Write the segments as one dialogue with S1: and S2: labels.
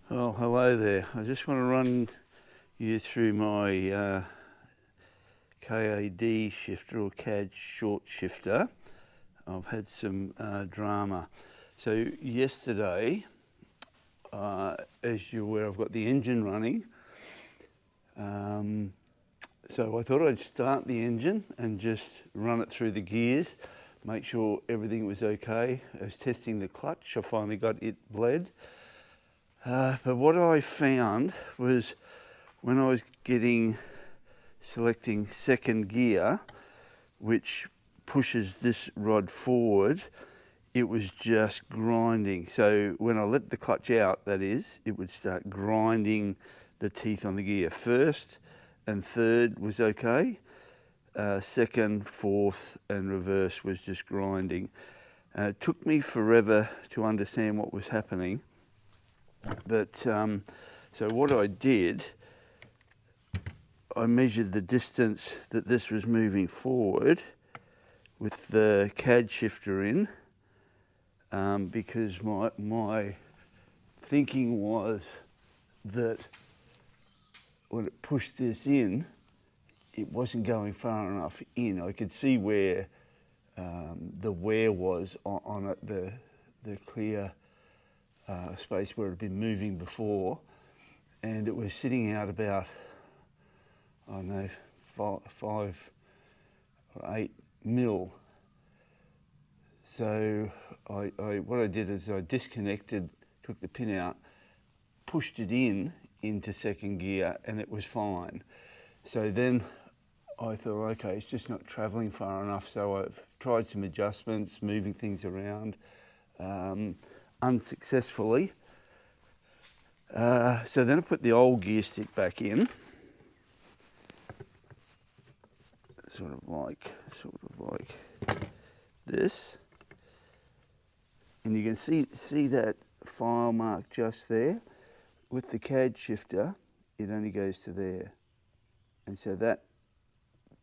S1: Well, hello there. I just want to run you through my KAD shifter or KAD short shifter. I've had some drama. So yesterday, as you're aware, I've got the engine running. So I thought I'd start the engine and just run it through the gears, make sure everything was okay. I was testing the clutch. I finally got it bled. But what I found was when I was selecting second gear, which pushes this rod forward, it was just grinding. So when I let the clutch out, that is, it would start grinding the teeth on the gear. First and third was okay. Second, fourth and reverse was just grinding. It took me forever to understand what was happening. But so what I did, I measured the distance that this was moving forward with the KAD shifter in, because my thinking was that when it pushed this in, it wasn't going far enough in. I could see where the wear was on it, the clear space where it had been moving before, and it was sitting out about, I don't know, 5 or 8 mil. So what I did is I disconnected, took the pin out, pushed it into second gear, and it was fine. So then I thought, okay, it's just not travelling far enough. So I've tried some adjustments, moving things around, unsuccessfully. So then I put the old gear stick back in, sort of like this, and you can see that file mark just there. With the KAD shifter, it only goes to there, and so that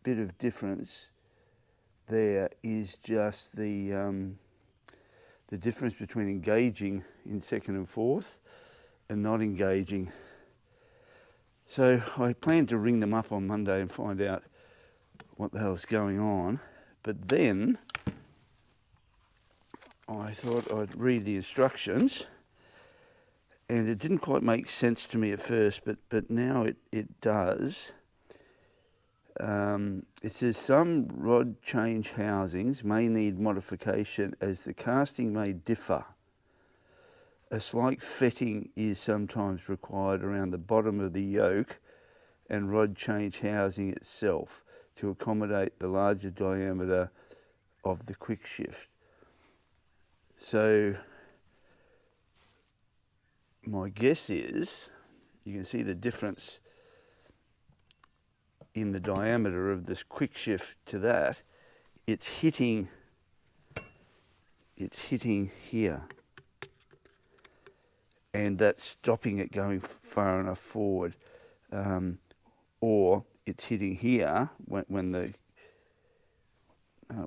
S1: bit of difference there is just the difference between engaging in second and fourth and not engaging. So I plan to ring them up on Monday and find out what the hell's going on. But then I thought I'd read the instructions, and it didn't quite make sense to me at first, but now it does. It says some rod change housings may need modification as the casting may differ. A slight fetting is sometimes required around the bottom of the yoke and rod change housing itself to accommodate the larger diameter of the quick shift. So my guess is, you can see the difference in the diameter of this quick shift to that. It's hitting here, and that's stopping it going far enough forward, or it's hitting here when the it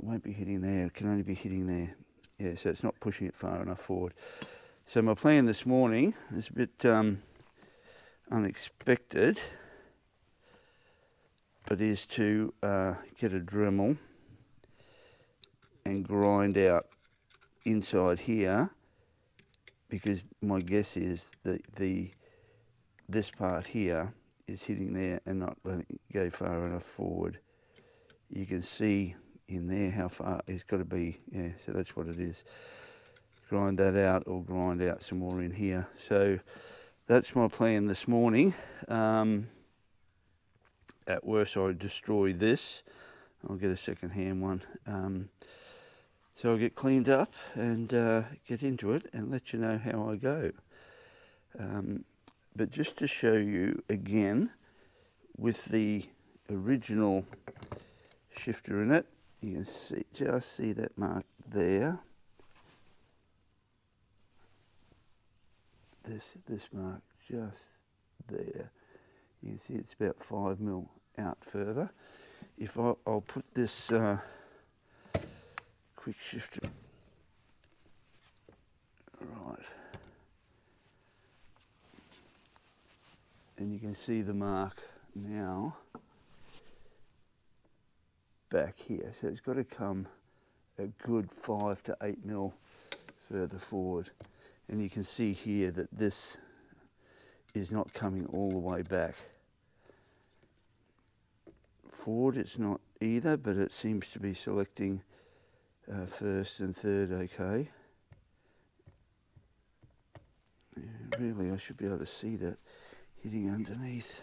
S1: won't be hitting there, it can only be hitting there. Yeah, so it's not pushing it far enough forward. So my plan this morning is a bit unexpected, but is to get a Dremel and grind out inside here, because my guess is that this part here is hitting there and not letting it go far enough forward. You can see in there how far it's got to be. Yeah, so that's what it is. Grind that out, or grind out some more in here. So that's my plan this morning. At worst, I would destroy this. I'll get a second-hand one. So I'll get cleaned up and get into it and let you know how I go. But just to show you again, with the original shifter in it, you can just see that mark there. This mark just there. You can see it's about 5 mil out further. If I'll put this quick shifter right and you can see the mark now back here. So it's got to come a good 5 to 8 mil further forward. And you can see here that this is not coming all the way back. Forward it's not either, but it seems to be selecting first and third okay. Yeah, really, I should be able to see that hitting underneath.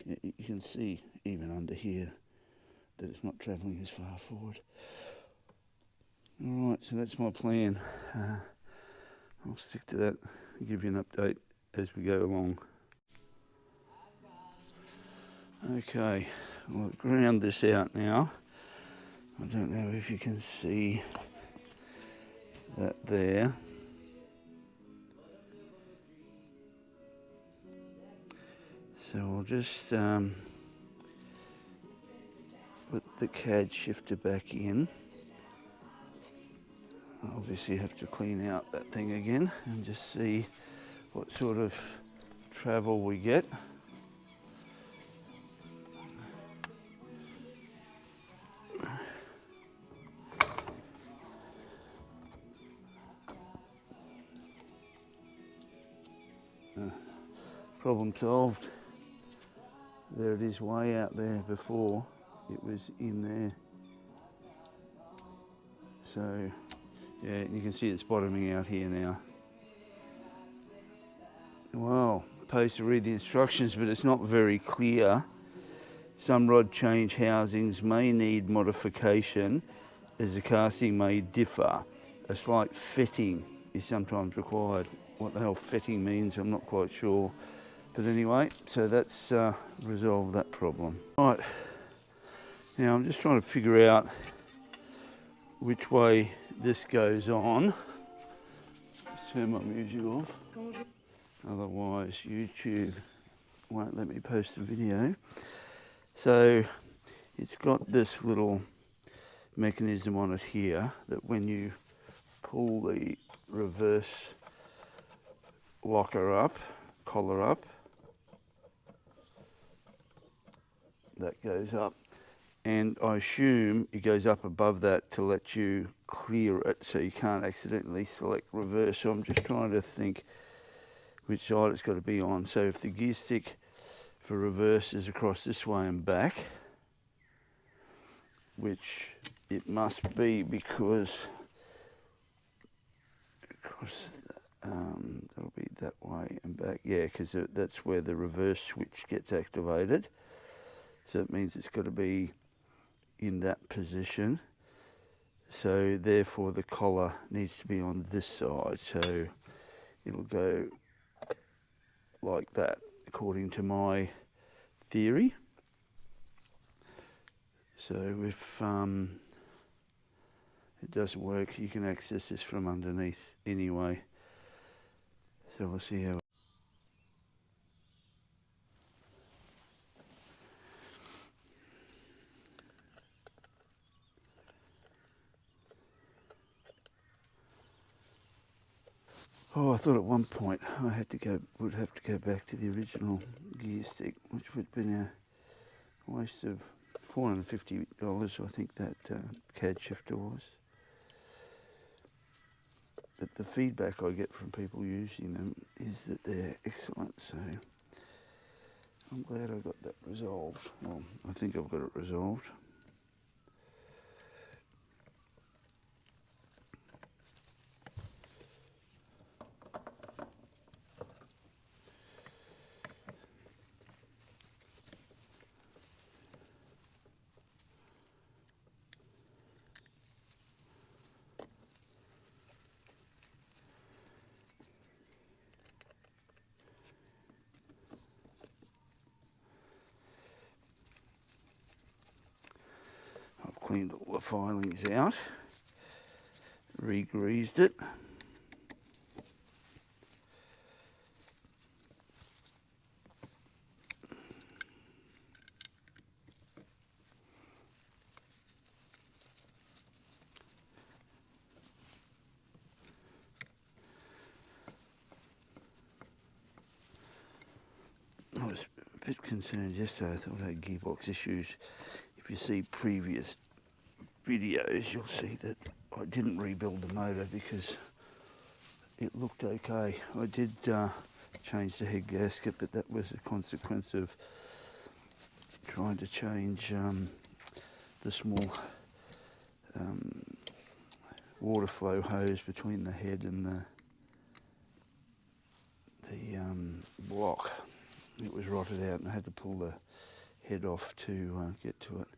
S1: Yeah, you can see even under here that it's not travelling as far forward. Alright, so that's my plan. I'll stick to that and give you an update as we go along. Okay, I'll ground this out now. I don't know if you can see that there. So I'll just put the KAD shifter back in. Obviously have to clean out that thing again and just see what sort of travel we get. Problem solved. There it is, way out there. Before it was in there. So yeah, you can see it's bottoming out here now. Well, supposed to read the instructions, but it's not very clear. Some rod change housings may need modification as the casting may differ. A slight fitting is sometimes required. What the hell fitting means, I'm not quite sure. But anyway, so that's resolved that problem. Right, now I'm just trying to figure out which way this goes on. Let's turn my music off. Otherwise YouTube won't let me post a video. So it's got this little mechanism on it here that when you pull the reverse collar up, that goes up, and I assume it goes up above that to let you clear it so you can't accidentally select reverse. So I'm just trying to think which side it's got to be on. So if the gear stick for reverse is across this way and back, which it must be because across that'll be that way and back, yeah, because that's where the reverse switch gets activated. So it means it's got to be in that position. So therefore the collar needs to be on this side. So it'll go like that according to my theory. So if it doesn't work, you can access this from underneath anyway. So we'll see how. Oh, I thought at one point I would have to go back to the original gear stick, which would have been a waste of $450, I think that KAD shifter was. But the feedback I get from people using them is that they're excellent, so I'm glad I got that resolved. Well, I think I've got it resolved. I've cleaned all the filings out, re-greased it. a bit concerned yesterday. I thought I had gearbox issues. If you see previous videos, you'll see that I didn't rebuild the motor because it looked okay. I did change the head gasket, but that was a consequence of trying to change the small water flow hose between the head and the block. It was rotted out and I had to pull the head off to get to it.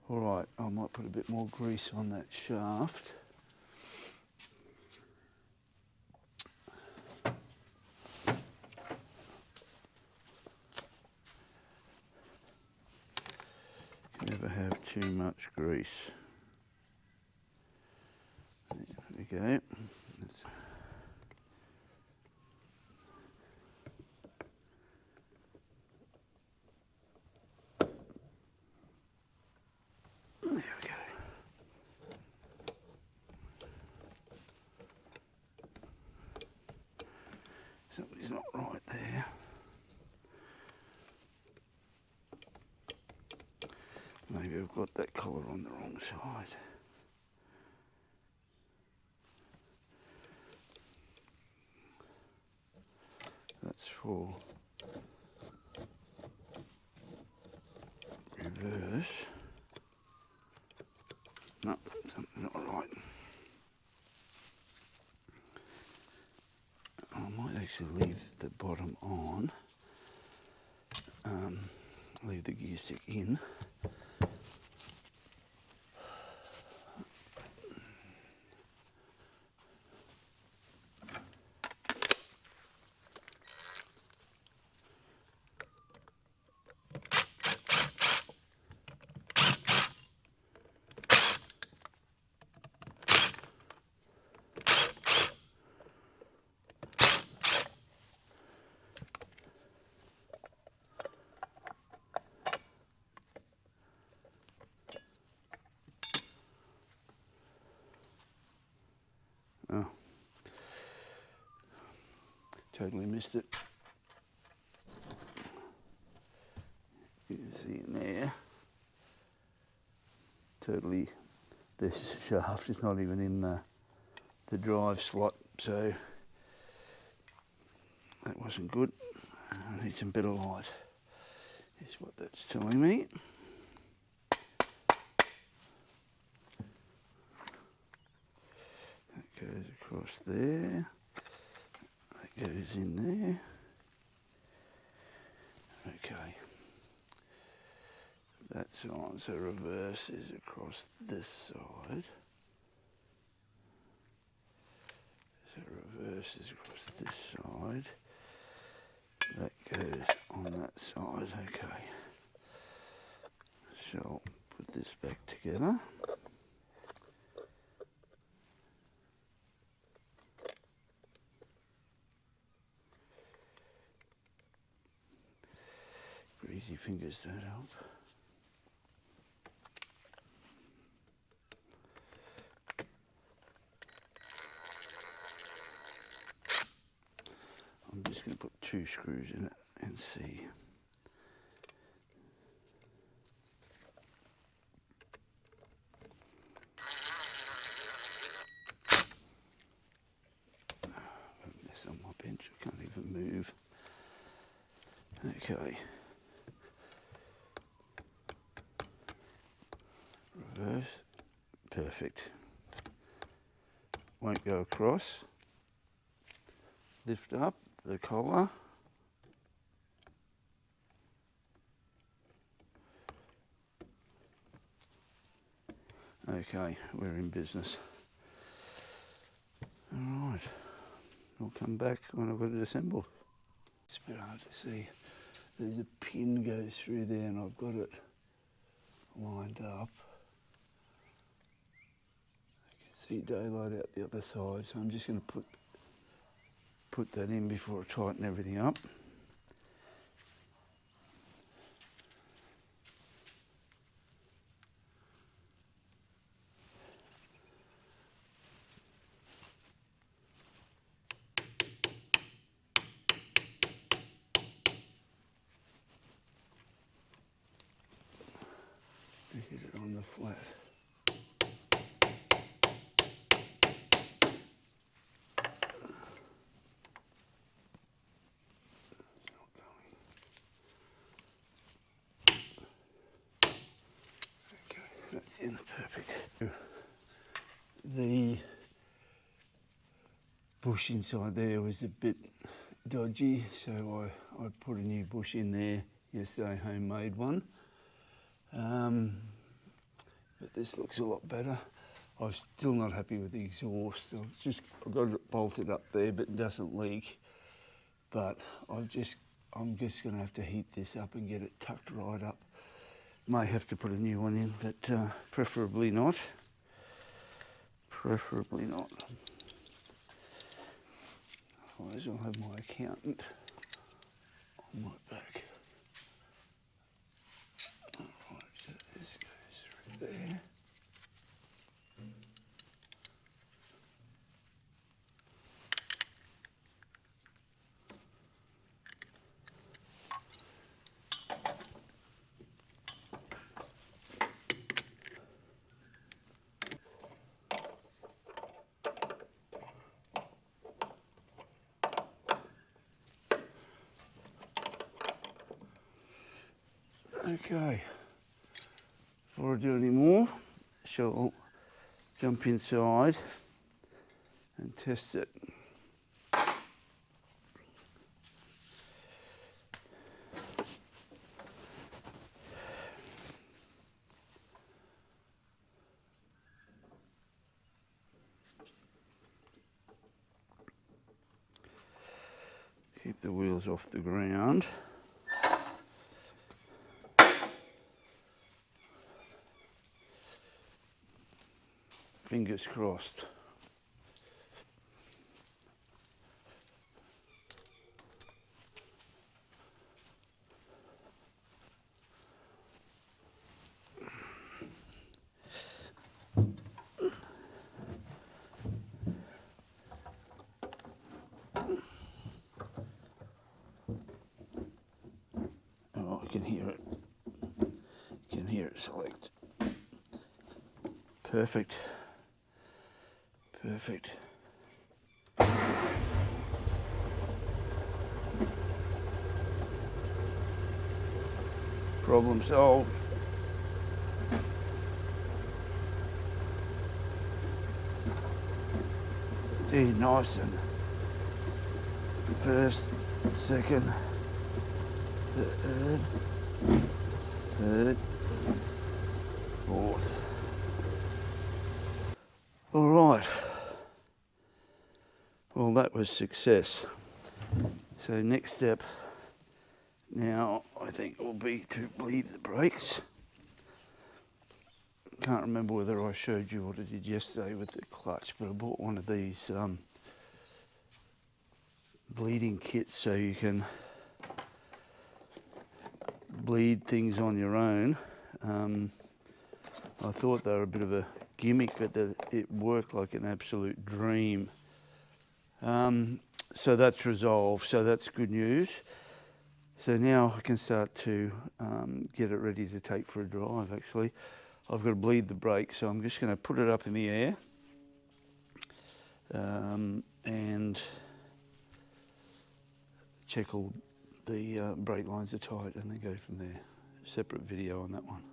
S1: Alright, I might put a bit more grease on that shaft. Never have too much grease. There we go. There we go. Something's not right there. Maybe I've got that collar on the wrong side. That's for reverse. No, something's not right. I might actually leave the bottom on, leave the gear stick in. Oh, totally missed it. You can see in there, totally, this shaft is not even in the drive slot, so that wasn't good. I need some better light, is what that's telling me. That goes across there, that goes in there. Okay, that's on, so reverse is across this side. So reverse is across this side. That goes on that side, okay. So I'll put this back together. Greasy fingers don't help. I'm just going to put 2 screws in it and see. Mess on my bench, I can't even move. Okay. Reverse. Perfect. Won't go across. Lift up the collar. Okay, we're in business. Alright, I'll come back when I've got it assembled. It's a bit hard to see. There's a pin goes through there and I've got it lined up. I can see daylight out the other side, so I'm just going to put that in before I tighten everything up. on the flat. It's not going. Okay, that's in perfect. The bush inside there was a bit dodgy, so I put a new bush in there yesterday, homemade one. But this looks a lot better. I'm still not happy with the exhaust. I've got it bolted up there, but it doesn't leak. But I'm just going to have to heat this up and get it tucked right up. May have to put a new one in, but preferably not. Preferably not. Otherwise I'll have my accountant on my back. Alright, so this goes through there. Okay, before I do any more, shall jump inside and test it. Keep the wheels off the ground. Fingers crossed. Oh, I can hear it. You can hear it select. Perfect. Perfect. Problem solved. Dead nice and first, second, third, fourth. All right. Well, that was success. So next step now I think will be to bleed the brakes. Can't remember whether I showed you what I did yesterday with the clutch, but I bought one of these bleeding kits so you can bleed things on your own. I thought they were a bit of a gimmick, but it worked like an absolute dream. So that's resolved, so that's good news. So now I can start to get it ready to take for a drive. Actually, I've got to bleed the brake, so I'm just going to put it up in the air and check all the brake lines are tight and then go from there. Separate video on that one.